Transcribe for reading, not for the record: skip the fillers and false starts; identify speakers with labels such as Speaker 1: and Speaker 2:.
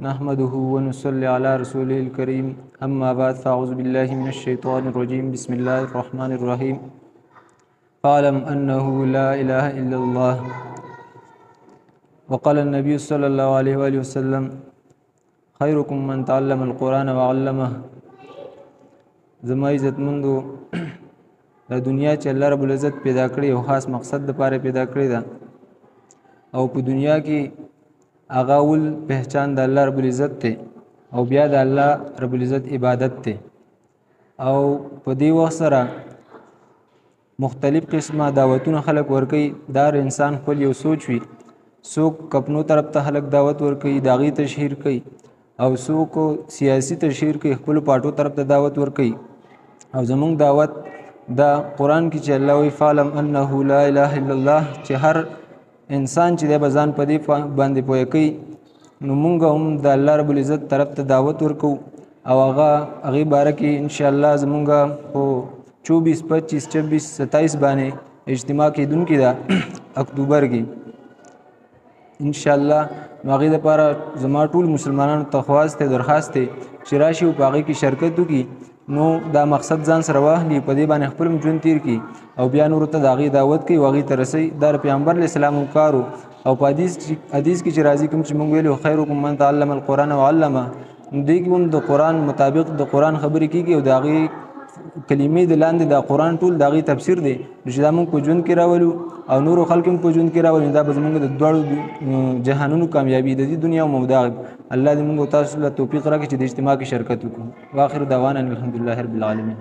Speaker 1: نحمده ونصلي على رسوله الكريم أما بعد فأعوذ بالله من الشيطان الرجيم بسم الله الرحمن الرحيم فاعلم أنه لا إله إلا الله وقال النبي صلى الله عليه وآله وسلم خيركم من تعلم القرآن وعلمه. زما عزت مندو د دنیا چې الله رب العزت پیدا کړی او خاص مقصد لپاره پیدا کړی ده او په دنیا کې هغه اول پہچان د الله رب العزت ته او بیا د الله رب العزت عبادت ته او په دې وخت سره مختلف قسمه دعوتونه خلق ورکي. دار انسان خپل یو سوچ وي، څوک کپنو طرف ته خلق دعوت ورکي داغي تشهیر کوي او څوک سیاسی تشهیر کوي خپل پاټو طرف ته دعوت ورکي. او زمونږ دعوت دا قرآن کې چې الله وی فعلم انه لا اله الا الله چې هر انسان چې د بزان په دې باندې پوهه کوي نو مونږ هم د الله رب العزت طرف ته دعوت ورکو او هغه باره کې ان شاء الله زمونږ په 24 25 26 27 باندې اجتماع کېدونکې ده اکتوبر کې ان شاء الله. نو هغې دپاره زما ټول مسلمانانو ته خواست دی درخواست دی چې راشي او په هغې کې شرکت وکړي. نو دا مقصد ځان سره واخلي په دې باندې خپل ژوند تیر کړي او بیا نورو ته د هغې دعوت کوي او هغې ته رسوي. دا د پیغمبر علیه السلام کارو او په حدیث کې چې راځي کوم چې موږ ویلو خیرکم من تعلم القرآن وعلمه، دې کې هم د قرآن مطابق د قرآن خبرې کېږي او د هغې کلمې د لاندې د قرآن ټول د هغې تفسیر دی چې دا موږ په ژوند کې راولو او نورو خلک هم په ژوند کې راولو. دا به زموږ د دواړو جهانونو کامیابي د دې دنیا او مودا. الله دې موږ تاسو له توفیق راکړي چې د اجتماع کې شرکت وکړو. واخر دعوانا الحمدلله رب العالمین.